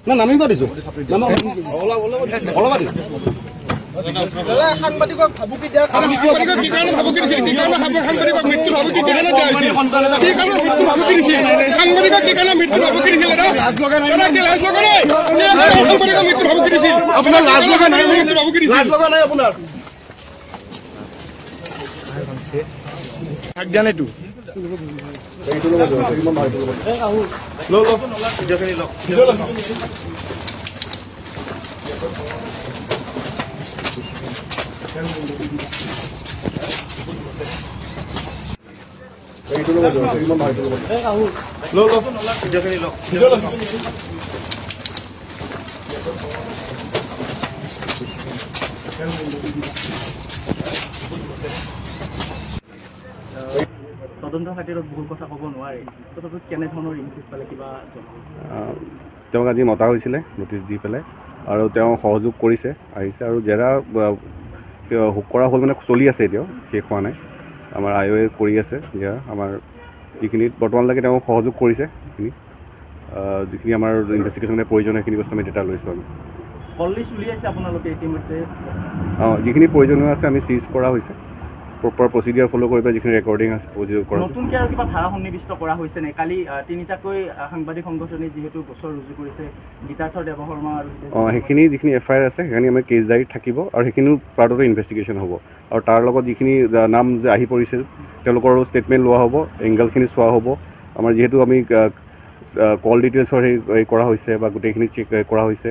না নামি পাৰিছো সাংবাদিকক ভাবুকি দিয়া আপোনাৰ লাজ লগা নাই লাজ লগা নাই আপোনাৰ ভাগ দিয়া নাইতো তদন্ত খাতিৰত বহুত কথা ক'ব নোৱাৰে তথাপি কেনেধৰণৰ ইনপুট পালে কিবা তেওঁক আজি মতা হৈছিলে নটিচ দি পেলাই আৰু তেওঁ সহযোগ কৰিছে আহিছে আৰু জেৰা কৰা হ'ল মানে চলি আছে এতিয়াও শেষ হোৱা নাই আমাৰ আইঅ'এ কৰি আছে জেৰা আমাৰ যিখিনিত বৰ্তমানলৈকে তেওঁ সহযোগ কৰিছে সেইখিনি যিখিনি আমাৰ ইনভেষ্টিগেশ্যনৰ প্ৰয়োজন সেইখিনি বস্তু আমি ডেটা লৈছোঁ আমি অলৰেডি চলি আছে আপোনালোকে ইতিমধ্যে যিখিনি প্ৰয়োজনীয় আছে আমি চিজ কৰা হৈছে প্ৰপাৰ প্ৰচিডিউৰ ফ'ল' কৰি পেলাই যিখিনি ৰেকৰ্ডিং আছে নতুনকৈ আৰু কিবা ধাৰা সন্নিৱিষ্ট কৰা হৈছে নে কালি তিনিটাকৈ সাংবাদিক সংগঠনে যিহেতু গোচৰ ৰুজু কৰিছে গীতাৰ্থ দেৱশৰ্মা আৰু সেইখিনি যিখিনি এফআইআৰ আছে সেইখিনি আমাৰ কেছ ডায়েৰীত থাকিব আৰু সেইখিনিও পাৰ্ট অফ দ্য ইনভেষ্টিগেশ্যন হ'ব আৰু তাৰ লগত যিখিনি নাম যে আহি পৰিছে তেওঁলোকৰ ষ্টেটমেণ্ট লোৱা হ'ব এংগেলখিনি চোৱা হ'ব আমাৰ যিহেতু আমি কল ডিটেইলছৰ হেৰি কৰা হৈছে বা গোটেইখিনি চেক কৰা হৈছে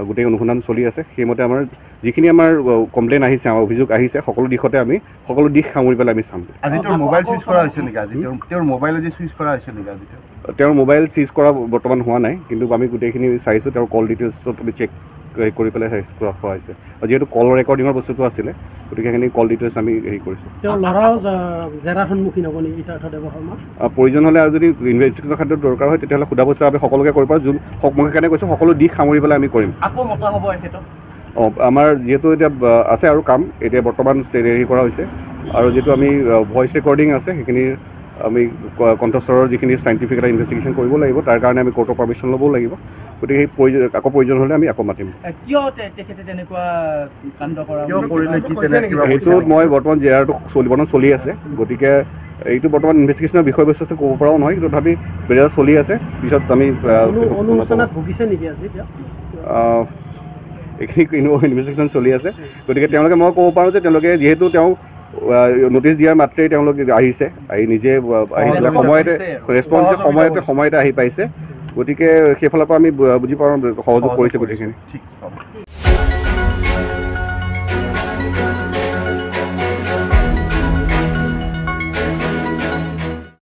গোটেই অনুসন্ধান চলি আছে সেইমতে আমাৰ যিখিনি আমাৰ কমপ্লেইন আহিছে আমাৰ অভিযোগ আহিছে সকলো দিশতে আমি সকলো দিশ সামৰি পেলাই আমি চাম আজি তেওঁৰ মোবাইল চুইচ কৰা হৈছে নেকি আজি তেওঁৰ মোবাইল আজি চুইচ কৰা হৈছে নেকি আজি তেওঁৰ মোবাইল চুইচ কৰা বৰ্তমান হোৱা নাই কিন্তু আমি গোটেইখিনি চাইছোঁ তেওঁৰ কল ডিটেইলছত আমি চেক কৰি পেলাই কৰা হৈছে আৰু যিহেতু কল ৰেকৰ্ডিঙৰ বস্তুটো আছিলে গতিকে সেইখিনি কল ডিটেইলছ আমি হেৰি কৰিছোঁ তেওঁ ল'ৰাও জেৰাৰ সন্মুখীন হ'ব নেকি গীতাৰ্থ দেৱশৰ্মা প্ৰয়োজন হ'লে আৰু যদি ইনভেষ্টিগেশ্যনৰ ক্ষেত্ৰত দৰকাৰ হয় তেতিয়াহ'লে সোধা বস্তু আমি সকলোকে কৰিব পাৰোঁ যোন মই সেইকাৰণে কৈছোঁ সকলো দিশ সামৰি পেলাই আমি কৰিম আকৌ মতা হ'ব এখেতক আমাৰ যিহেতু এতিয়া আছে আৰু কাম এতিয়া বৰ্তমান হেৰি কৰা হৈছে আৰু যিটো আমি ভইচ ৰেকৰ্ডিং আছে সেইখিনি আমি কণ্ঠস্বৰৰ যিখিনি চাইণ্টিফিক এটা ইনভেষ্টিগেশ্যন কৰিব লাগিব তাৰ কাৰণে আমি কোৰ্টৰ পাৰ্মিশ্যন ল'বও লাগিব গতিকে সেই আকৌ প্ৰয়োজন হ'লে আমি আকৌ মাতিম সেইটো মই বৰ্তমান জেৰাটো চলি আছে গতিকে এইটো বৰ্তমান ইনভেষ্টিগেশ্যনৰ বিষয়বস্তু আছে ক'ব পৰাও নহয় কিন্তু তথাপি জেৰা চলি আছে পিছত আমি এইখিনি ইনভেষ্টিগেশ্যন চলি আছে গতিকে তেওঁলোকে মই ক'ব পাৰোঁ যে তেওঁলোকে যিহেতু তেওঁ নটিচ দিয়াৰ মাত্ৰেই তেওঁলোকে আহিছে আহি নিজে আহি পেলাই সময়তে ৰেছপন্স সময়তে আহি পাইছে গতিকে সেইফালৰ পৰা আমি বুজি পাওঁ সহযোগ কৰিছে গোটেইখিনি